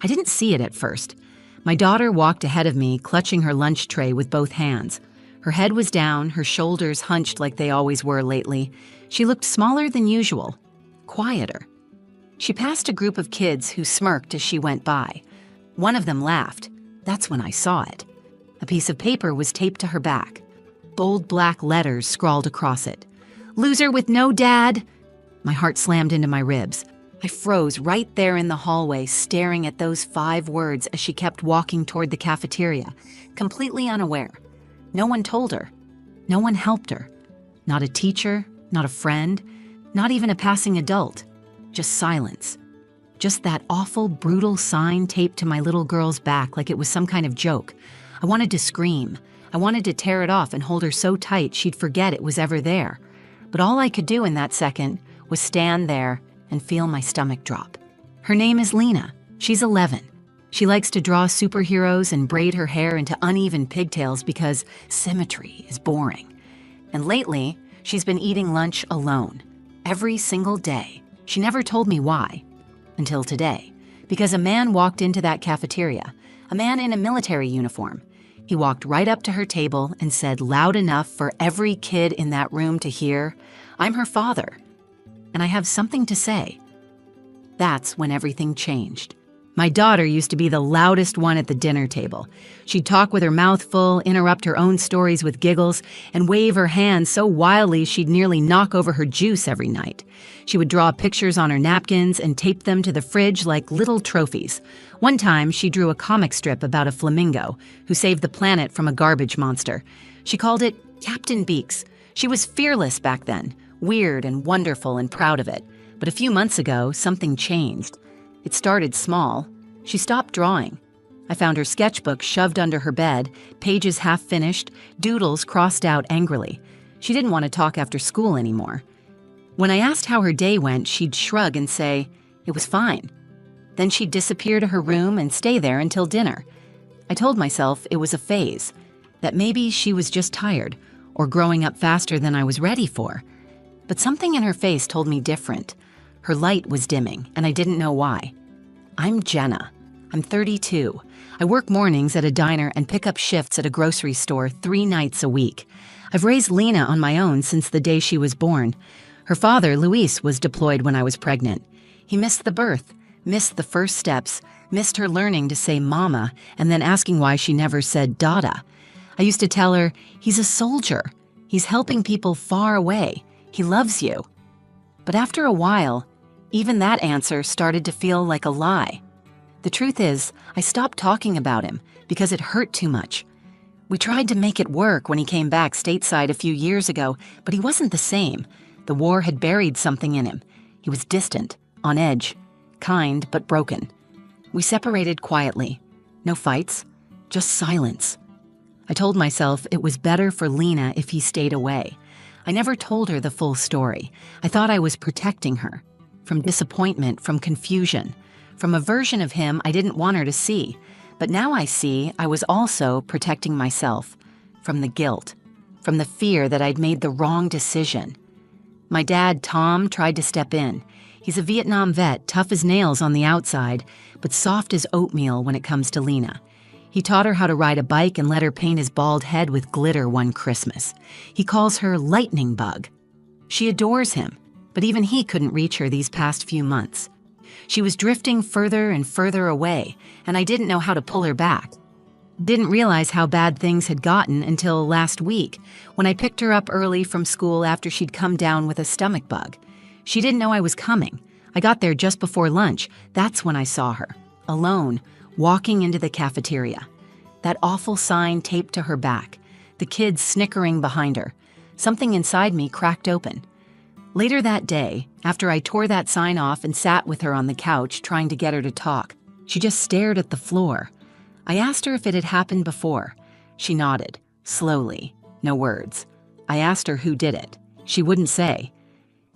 I didn't see it at first. My daughter walked ahead of me, clutching her lunch tray with both hands. Her head was down, her shoulders hunched like they always were lately. She looked smaller than usual, quieter. She passed a group of kids who smirked as she went by. One of them laughed. That's when I saw it. A piece of paper was taped to her back. Bold black letters scrawled across it. "Loser with no dad." My heart slammed into my ribs. I froze right there in the hallway, staring at those 5 words as she kept walking toward the cafeteria, completely unaware. No one told her. No one helped her. Not a teacher, not a friend, not even a passing adult. Just silence. Just that awful, brutal sign taped to my little girl's back like it was some kind of joke. I wanted to scream. I wanted to tear it off and hold her so tight she'd forget it was ever there. But all I could do in that second was stand there and feel my stomach drop. Her name is Lena. She's 11. She likes to draw superheroes and braid her hair into uneven pigtails because symmetry is boring. And lately, she's been eating lunch alone. Every single day. She never told me why. Until today. Because a man walked into that cafeteria. A man in a military uniform. He walked right up to her table and said loud enough for every kid in that room to hear, "I'm her father. And I have something to say." That's when everything changed. My daughter used to be the loudest one at the dinner table. She'd talk with her mouth full, interrupt her own stories with giggles, and wave her hands so wildly she'd nearly knock over her juice every night. She would draw pictures on her napkins and tape them to the fridge like little trophies. One time, she drew a comic strip about a flamingo who saved the planet from a garbage monster. She called it Captain Beaks. She was fearless back then. Weird and wonderful and proud of it. But a few months ago, something changed. It started small. She stopped drawing. I found her sketchbook shoved under her bed, pages half finished, doodles crossed out angrily. She didn't want to talk after school anymore. When I asked how her day went, she'd shrug and say, "It was fine." Then she'd disappear to her room and stay there until dinner. I told myself it was a phase, that maybe she was just tired, or growing up faster than I was ready for. But something in her face told me different. Her light was dimming, and I didn't know why. I'm Jenna. I'm 32. I work mornings at a diner and pick up shifts at a grocery store 3 nights a week. I've raised Lena on my own since the day she was born. Her father, Luis, was deployed when I was pregnant. He missed the birth, missed the first steps, missed her learning to say mama, and then asking why she never said Dada. I used to tell her, "He's a soldier. He's helping people far away. He loves you." But after a while, even that answer started to feel like a lie. The truth is, I stopped talking about him because it hurt too much. We tried to make it work when he came back stateside a few years ago, but he wasn't the same. The war had buried something in him. He was distant, on edge, kind but broken. We separated quietly. No fights, just silence. I told myself it was better for Lena if he stayed away. I never told her the full story. I thought I was protecting her. From disappointment, from confusion, from a version of him I didn't want her to see. But now I see I was also protecting myself. From the guilt, from the fear that I'd made the wrong decision. My dad, Tom, tried to step in. He's a Vietnam vet, tough as nails on the outside, but soft as oatmeal when it comes to Lena. He taught her how to ride a bike and let her paint his bald head with glitter one Christmas. He calls her Lightning Bug. She adores him, but even he couldn't reach her these past few months. She was drifting further and further away, and I didn't know how to pull her back. Didn't realize how bad things had gotten until last week, when I picked her up early from school after she'd come down with a stomach bug. She didn't know I was coming. I got there just before lunch. That's when I saw her, alone, walking into the cafeteria. That awful sign taped to her back, the kids snickering behind her. Something inside me cracked open. Later that day, after I tore that sign off and sat with her on the couch trying to get her to talk, she just stared at the floor. I asked her if it had happened before. She nodded, slowly, no words. I asked her who did it. She wouldn't say.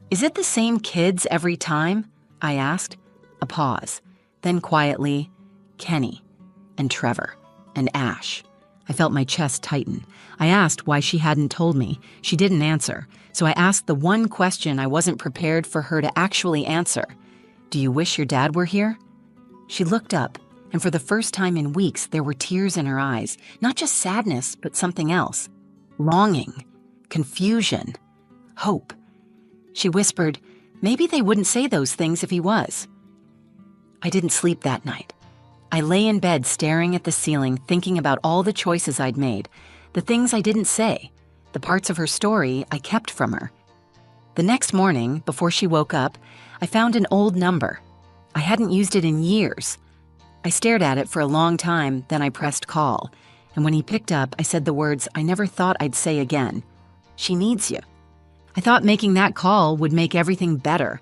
"Is it the same kids every time?" I asked. A pause. Then quietly, "Kenny, and Trevor, and Ash." I felt my chest tighten. I asked why she hadn't told me. She didn't answer, so I asked the one question I wasn't prepared for her to actually answer. "Do you wish your dad were here?" She looked up, And for the first time in weeks, there were tears in her eyes, not just sadness, but something else. Longing, confusion, hope. She whispered, maybe they wouldn't say those things if he was. I didn't sleep that night. I lay in bed staring at the ceiling, thinking about all the choices I'd made, the things I didn't say, the parts of her story I kept from her. The next morning, before she woke up, I found an old number. I hadn't used it in years. I stared at it for a long time, then I pressed call, and when he picked up, I said the words I never thought I'd say again. She needs you. I thought making that call would make everything better.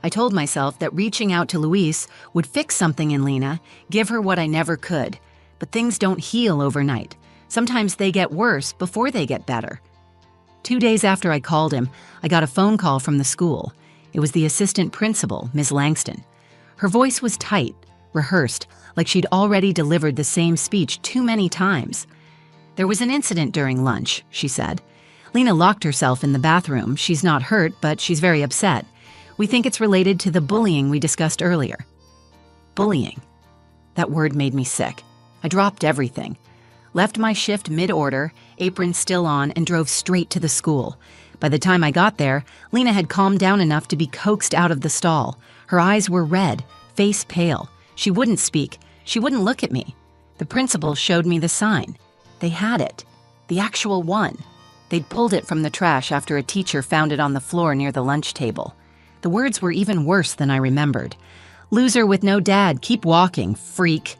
I told myself that reaching out to Luis would fix something in Lena, give her what I never could. But things don't heal overnight. Sometimes they get worse before they get better. 2 days after I called him, I got a phone call from the school. It was the assistant principal, Ms. Langston. Her voice was tight, rehearsed, like she'd already delivered the same speech too many times. There was an incident during lunch, she said. Lena locked herself in the bathroom. She's not hurt, but she's very upset. We think it's related to the bullying we discussed earlier. Bullying. That word made me sick. I dropped everything. Left my shift mid-order, apron still on, and drove straight to the school. By the time I got there, Lena had calmed down enough to be coaxed out of the stall. Her eyes were red, face pale. She wouldn't speak. She wouldn't look at me. The principal showed me the sign. They had it. The actual one. They'd pulled it from the trash after a teacher found it on the floor near the lunch table. The words were even worse than I remembered. Loser with no dad, keep walking, freak.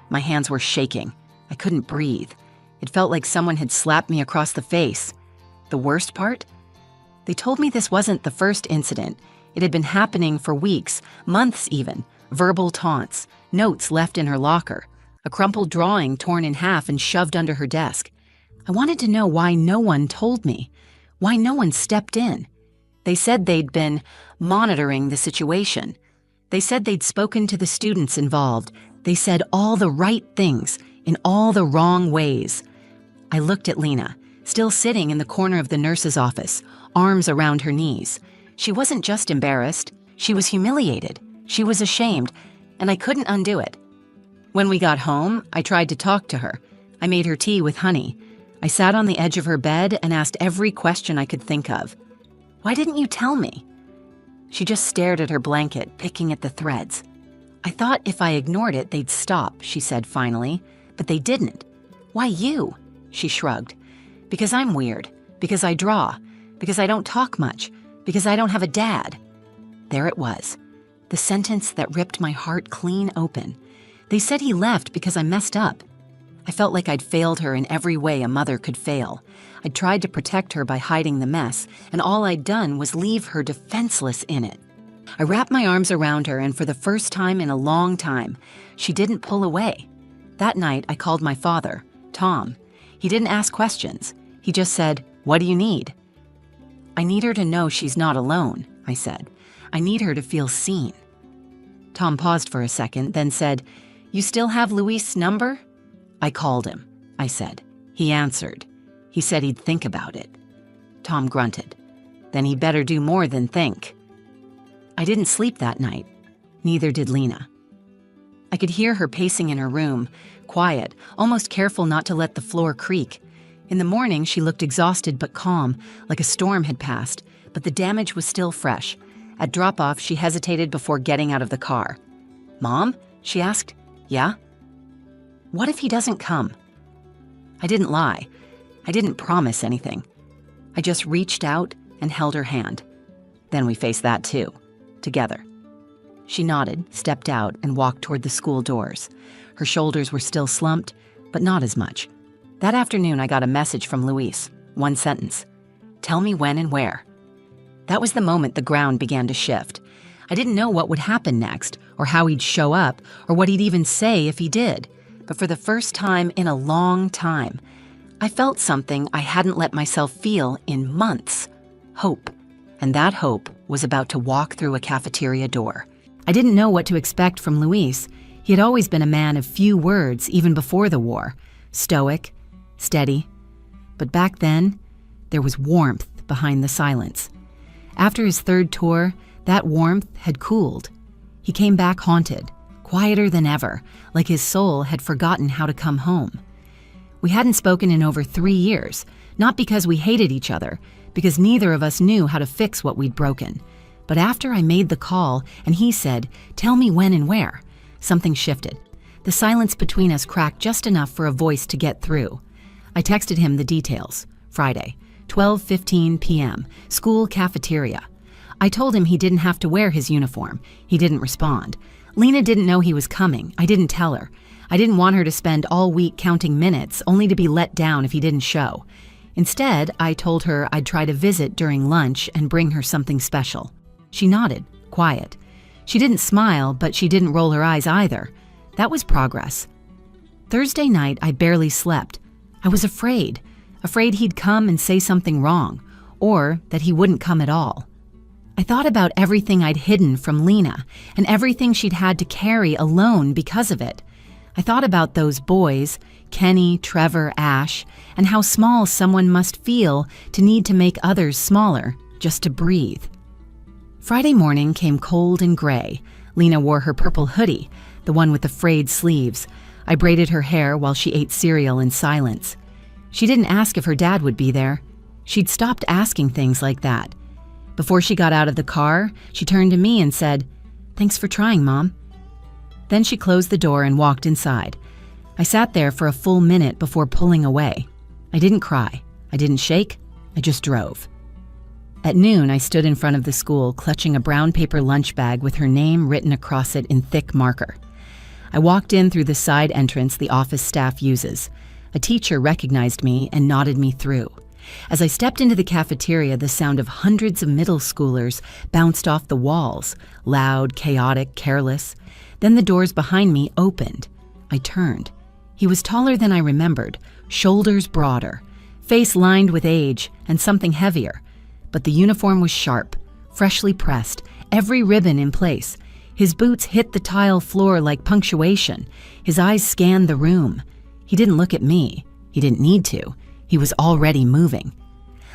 My hands were shaking. I couldn't breathe. It felt like someone had slapped me across the face. The worst part? They told me this wasn't the first incident. It had been happening for weeks, months even. Verbal taunts, notes left in her locker, a crumpled drawing torn in half and shoved under her desk. I wanted to know why no one told me, why no one stepped in. They said they'd been monitoring the situation. They said they'd spoken to the students involved. They said all the right things in all the wrong ways. I looked at Lena, still sitting in the corner of the nurse's office, arms around her knees. She wasn't just embarrassed. She was humiliated. She was ashamed, and I couldn't undo it. When we got home, I tried to talk to her. I made her tea with honey. I sat on the edge of her bed and asked every question I could think of. Why didn't you tell me? She just stared at her blanket, picking at the threads. I thought if I ignored it, they'd stop, she said finally, but they didn't. Why you? She shrugged. Because I'm weird, because I draw, because I don't talk much, because I don't have a dad. There it was, the sentence that ripped my heart clean open. They said he left because I messed up. I felt like I'd failed her in every way a mother could fail. I'd tried to protect her by hiding the mess, and all I'd done was leave her defenseless in it. I wrapped my arms around her, and for the first time in a long time, she didn't pull away. That night, I called my father, Tom. He didn't ask questions. He just said, "What do you need?" "I need her to know she's not alone," I said. "I need her to feel seen." Tom paused for a second, then said, "You still have Luis' number?" "I called him," I said. He answered. He said he'd think about it. Tom grunted. Then he better do more than think. I didn't sleep that night. Neither did Lena. I could hear her pacing in her room, quiet, almost careful not to let the floor creak. In the morning, she looked exhausted but calm, like a storm had passed, but the damage was still fresh. At drop-off, she hesitated before getting out of the car. "Mom?" she asked. "Yeah?" "What if he doesn't come?" I didn't lie. I didn't promise anything. I just reached out and held her hand. Then we faced that too, together. She nodded, stepped out, and walked toward the school doors. Her shoulders were still slumped, but not as much. That afternoon, I got a message from Luis. One sentence. "Tell me when and where." That was the moment the ground began to shift. I didn't know what would happen next, or how he'd show up, or what he'd even say if he did. But for the first time in a long time, I felt something I hadn't let myself feel in months. Hope. And that hope was about to walk through a cafeteria door. I didn't know what to expect from Luis. He had always been a man of few words, even before the war. Stoic, steady. But back then, there was warmth behind the silence. After his third tour, that warmth had cooled. He came back haunted, quieter than ever, like his soul had forgotten how to come home. We hadn't spoken in over 3 years, not because we hated each other, because neither of us knew how to fix what we'd broken. But after I made the call and he said, "Tell me when and where," something shifted. The silence between us cracked just enough for a voice to get through. I texted him the details. Friday, 12:15 p.m., school cafeteria. I told him he didn't have to wear his uniform. He didn't respond. Lena didn't know he was coming. I didn't tell her. I didn't want her to spend all week counting minutes, only to be let down if he didn't show. Instead, I told her I'd try to visit during lunch and bring her something special. She nodded, quiet. She didn't smile, but she didn't roll her eyes either. That was progress. Thursday night, I barely slept. I was afraid he'd come and say something wrong, or that he wouldn't come at all. I thought about everything I'd hidden from Lena and everything she'd had to carry alone because of it. I thought about those boys, Kenny, Trevor, Ash, and how small someone must feel to need to make others smaller, just to breathe. Friday morning came cold and gray. Lena wore her purple hoodie, the one with the frayed sleeves. I braided her hair while she ate cereal in silence. She didn't ask if her dad would be there. She'd stopped asking things like that. Before she got out of the car, she turned to me and said, "Thanks for trying, Mom." Then she closed the door and walked inside. I sat there for a full minute before pulling away. I didn't cry. I didn't shake. I just drove. At noon, I stood in front of the school, clutching a brown paper lunch bag with her name written across it in thick marker. I walked in through the side entrance the office staff uses. A teacher recognized me and nodded me through. As I stepped into the cafeteria, the sound of hundreds of middle schoolers bounced off the walls, loud, chaotic, careless. Then the doors behind me opened. I turned. He was taller than I remembered, shoulders broader, face lined with age and something heavier. But the uniform was sharp, freshly pressed, every ribbon in place. His boots hit the tile floor like punctuation. His eyes scanned the room. He didn't look at me. He didn't need to. He was already moving.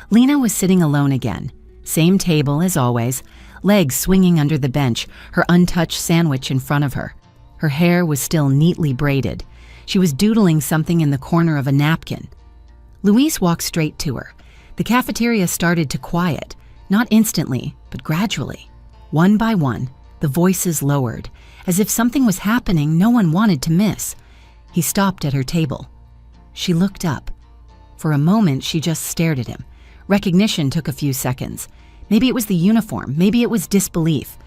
Lena was sitting alone again. Same table as always, legs swinging under the bench, her untouched sandwich in front of her. Her hair was still neatly braided. She was doodling something in the corner of a napkin. Luis walked straight to her. The cafeteria started to quiet, not instantly, but gradually. One by one, the voices lowered, as if something was happening no one wanted to miss. He stopped at her table. She looked up. For a moment, she just stared at him. Recognition took a few seconds. Maybe it was the uniform, maybe it was disbelief.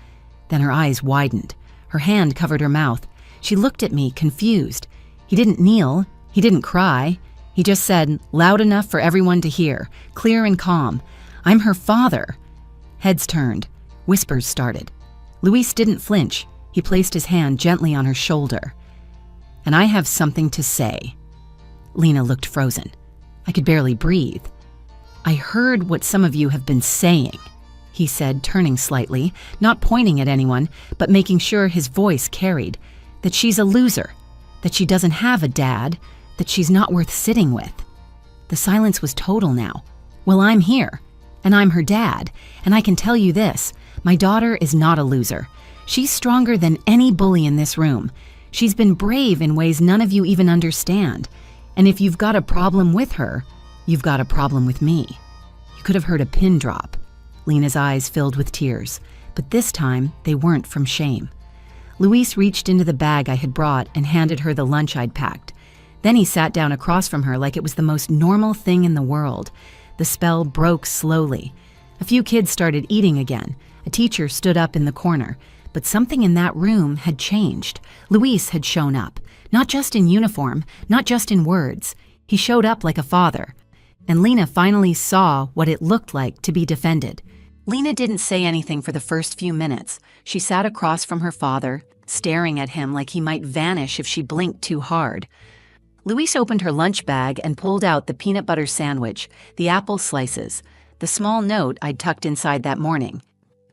Then her eyes widened. Her hand covered her mouth. She looked at me, confused. He didn't kneel. He didn't cry. He just said, loud enough for everyone to hear, clear and calm, "I'm her father." Heads turned. Whispers started. Luis didn't flinch. He placed his hand gently on her shoulder. "And I have something to say." Lena looked frozen. I could barely breathe. "I heard what some of you have been saying," he said, turning slightly, not pointing at anyone, but making sure his voice carried. "That she's a loser. That she doesn't have a dad. That she's not worth sitting with." The silence was total now. "Well, I'm here, and I'm her dad, and I can tell you this, my daughter is not a loser. She's stronger than any bully in this room. She's been brave in ways none of you even understand. And if you've got a problem with her, you've got a problem with me." You could have heard a pin drop. Lena's eyes filled with tears, but this time they weren't from shame. Luis reached into the bag I had brought and handed her the lunch I'd packed. Then he sat down across from her like it was the most normal thing in the world. The spell broke slowly. A few kids started eating again. A teacher stood up in the corner. But something in that room had changed. Luis had shown up. Not just in uniform, not just in words. He showed up like a father. And Lena finally saw what it looked like to be defended. Lena didn't say anything for the first few minutes. She sat across from her father, staring at him like he might vanish if she blinked too hard. Luis opened her lunch bag and pulled out the peanut butter sandwich, the apple slices, the small note I'd tucked inside that morning.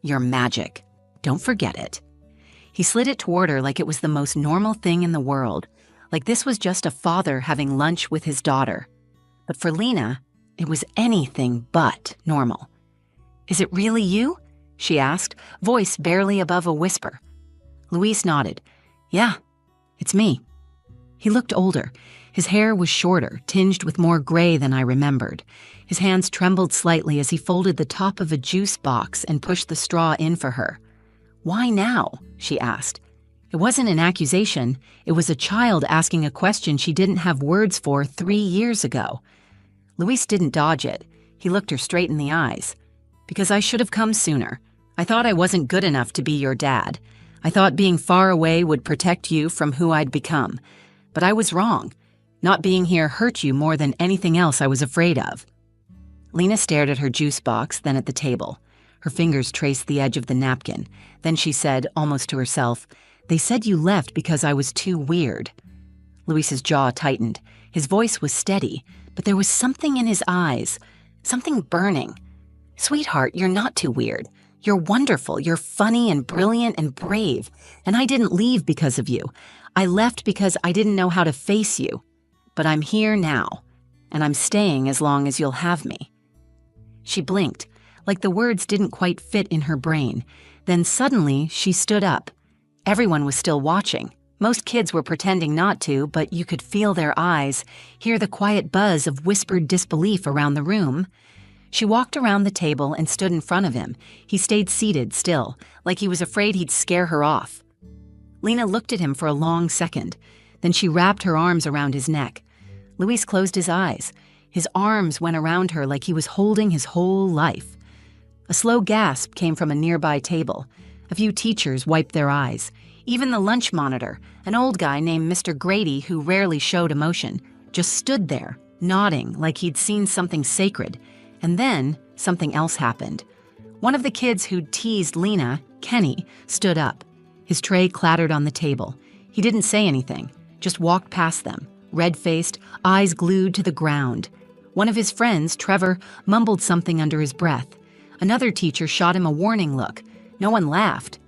"You're magic. Don't forget it." He slid it toward her like it was the most normal thing in the world, like this was just a father having lunch with his daughter. But for Lena, it was anything but normal. "Is it really you?" she asked, voice barely above a whisper. Luis nodded. Yeah, it's me. He looked older. His hair was shorter, tinged with more gray than I remembered. His hands trembled slightly as he folded the top of a juice box and pushed the straw in for her. "Why now?" she asked. It wasn't an accusation. It was a child asking a question she didn't have words for 3 years ago. Luis didn't dodge it. He looked her straight in the eyes. "Because I should have come sooner. I thought I wasn't good enough to be your dad. I thought being far away would protect you from who I'd become. But I was wrong. Not being here hurt you more than anything else I was afraid of." Lena stared at her juice box, then at the table. Her fingers traced the edge of the napkin. Then she said, almost to herself, "They said you left because I was too weird." Luis's jaw tightened. His voice was steady, but there was something in his eyes, something burning. "Sweetheart, you're not too weird. You're wonderful. You're funny and brilliant and brave. And I didn't leave because of you. I left because I didn't know how to face you. But I'm here now, and I'm staying as long as you'll have me." She blinked, like the words didn't quite fit in her brain. Then suddenly, she stood up. Everyone was still watching. Most kids were pretending not to, but you could feel their eyes, hear the quiet buzz of whispered disbelief around the room. She walked around the table and stood in front of him. He stayed seated still, like he was afraid he'd scare her off. Lena looked at him for a long second. Then she wrapped her arms around his neck. Luis closed his eyes. His arms went around her like he was holding his whole life. A slow gasp came from a nearby table. A few teachers wiped their eyes. Even the lunch monitor, an old guy named Mr. Grady who rarely showed emotion, just stood there, nodding like he'd seen something sacred. And then something else happened. One of the kids who'd teased Lena, Kenny, stood up. His tray clattered on the table. He didn't say anything, just walked past them, red-faced, eyes glued to the ground. One of his friends, Trevor, mumbled something under his breath. Another teacher shot him a warning look. No one laughed,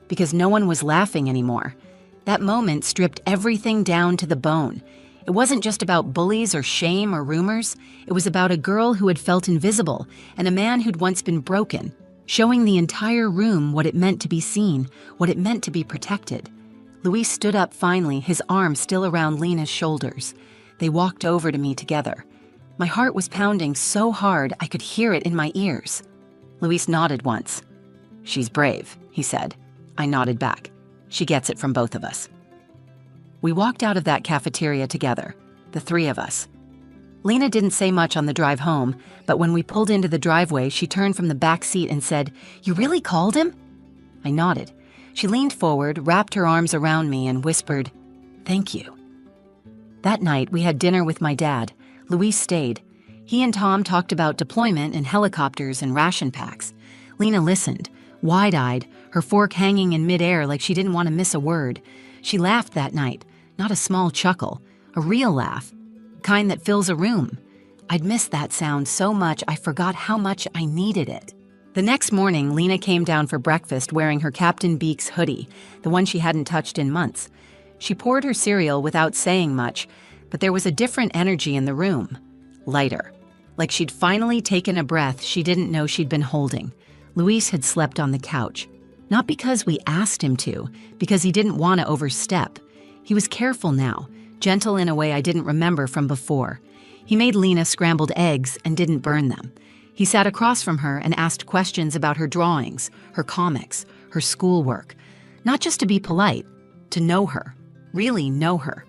because no one was laughing anymore. That moment stripped everything down to the bone. It wasn't just about bullies or shame or rumors. It was about a girl who had felt invisible and a man who'd once been broken, showing the entire room what it meant to be seen, what it meant to be protected. Luis stood up finally, his arm still around Lena's shoulders. They walked over to me together. My heart was pounding so hard I could hear it in my ears. Luis nodded once. "She's brave," he said. I nodded back. "She gets it from both of us." We walked out of that cafeteria together, the three of us. Lena didn't say much on the drive home, but when we pulled into the driveway, she turned from the back seat and said, "You really called him?" I nodded. She leaned forward, wrapped her arms around me, and whispered, "Thank you." That night, we had dinner with my dad. Luis stayed. He and Tom talked about deployment and helicopters and ration packs. Lena listened, wide-eyed, her fork hanging in midair like she didn't want to miss a word. She laughed that night, not a small chuckle, a real laugh, kind that fills a room. I'd missed that sound so much I forgot how much I needed it. The next morning, Lena came down for breakfast wearing her Captain Beaks hoodie, the one she hadn't touched in months. She poured her cereal without saying much, but there was a different energy in the room. Lighter. Like she'd finally taken a breath she didn't know she'd been holding. Luis had slept on the couch. Not because we asked him to, because he didn't want to overstep. He was careful now, gentle in a way I didn't remember from before. He made Lena scrambled eggs and didn't burn them. He sat across from her and asked questions about her drawings, her comics, her schoolwork. Not just to be polite, to know her, really know her.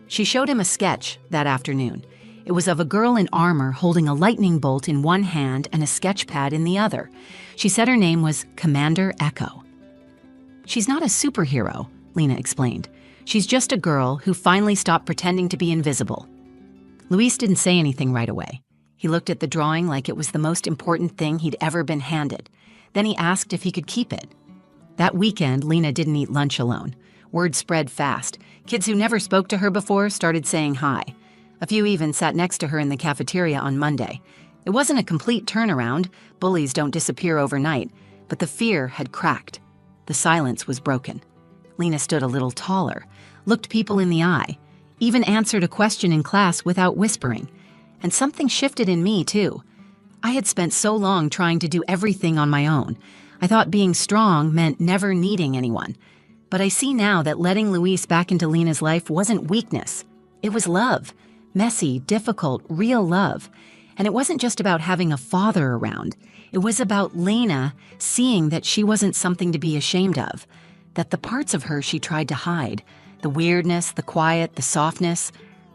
She showed him a sketch that afternoon. It was of a girl in armor holding a lightning bolt in one hand and a sketch pad in the other. She said her name was Commander Echo. "She's not a superhero," Lena explained. "She's just a girl who finally stopped pretending to be invisible." Luis didn't say anything right away. He looked at the drawing like it was the most important thing he'd ever been handed. Then he asked if he could keep it. That weekend, Lena didn't eat lunch alone. Word spread fast. Kids who never spoke to her before started saying hi. A few even sat next to her in the cafeteria on Monday. It wasn't a complete turnaround. Bullies don't disappear overnight. But the fear had cracked. The silence was broken. Lena stood a little taller, looked people in the eye, even answered a question in class without whispering. And something shifted in me, too. I had spent so long trying to do everything on my own. I thought being strong meant never needing anyone. But I see now that letting Luis back into Lena's life wasn't weakness. It was love. Messy, difficult, real love. And it wasn't just about having a father around. It was about Lena seeing that she wasn't something to be ashamed of, that the parts of her she tried to hide, the weirdness, the quiet, the softness,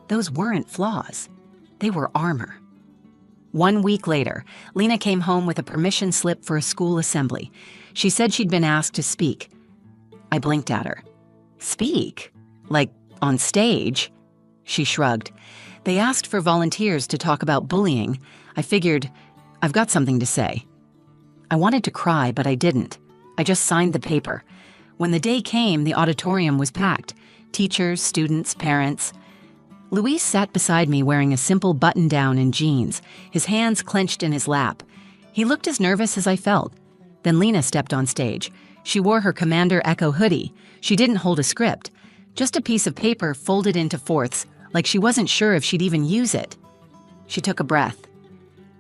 those weren't flaws. They were armor. 1 week later, Lena came home with a permission slip for a school assembly. She said she'd been asked to speak. I blinked at her. Speak? Like on stage? She shrugged. They asked for volunteers to talk about bullying. I figured, I've got something to say. I wanted to cry, but I didn't. I just signed the paper. When the day came, the auditorium was packed. Teachers, students, parents. Luis sat beside me wearing a simple button-down and jeans, his hands clenched in his lap. He looked as nervous as I felt. Then Lena stepped on stage. She wore her Commander Echo hoodie. She didn't hold a script, just a piece of paper folded into fourths, like she wasn't sure if she'd even use it. She took a breath.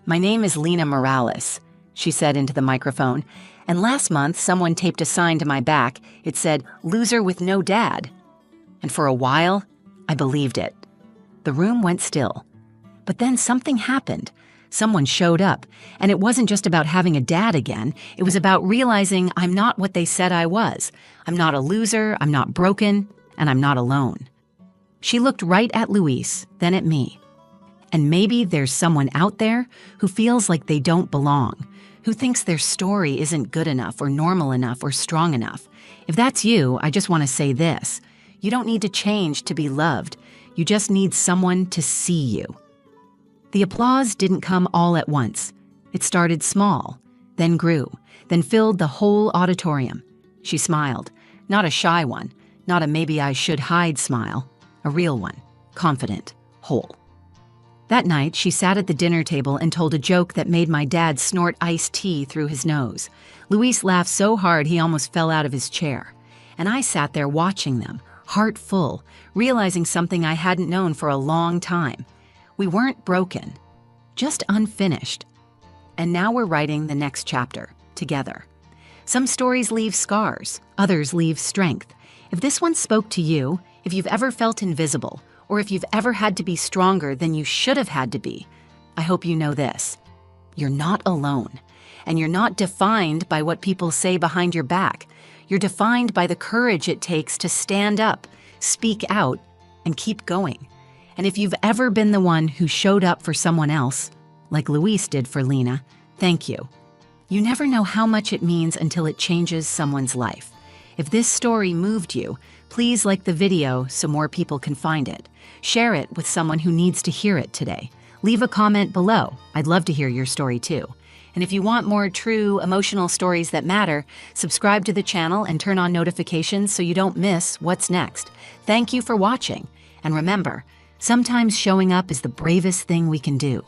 "My name is Lena Morales," she said into the microphone, "and last month someone taped a sign to my back. It said, 'Loser with no dad.'" And for a while, I believed it. The room went still. But then something happened. Someone showed up, and it wasn't just about having a dad again. It was about realizing I'm not what they said I was. I'm not a loser, I'm not broken, and I'm not alone. She looked right at Luis, then at me. And maybe there's someone out there who feels like they don't belong, who thinks their story isn't good enough or normal enough or strong enough. If that's you, I just want to say this. You don't need to change to be loved. You just need someone to see you. The applause didn't come all at once. It started small, then grew, then filled the whole auditorium. She smiled, not a shy one, not a maybe I should hide smile, a real one, confident, whole. That night, she sat at the dinner table and told a joke that made my dad snort iced tea through his nose. Luis laughed so hard he almost fell out of his chair. And I sat there watching them, heart full, realizing something I hadn't known for a long time. We weren't broken, just unfinished. And now we're writing the next chapter, together. Some stories leave scars, others leave strength. If this one spoke to you, if you've ever felt invisible, or if you've ever had to be stronger than you should have had to be, I hope you know this. You're not alone, and you're not defined by what people say behind your back. You're defined by the courage it takes to stand up, speak out, and keep going. And if you've ever been the one who showed up for someone else, like Luis did for Lena, thank you. You never know how much it means until it changes someone's life. If this story moved you, please like the video so more people can find it. Share it with someone who needs to hear it today. Leave a comment below. I'd love to hear your story too. And if you want more true, emotional stories that matter, subscribe to the channel and turn on notifications so you don't miss what's next. Thank you for watching. And remember, sometimes showing up is the bravest thing we can do.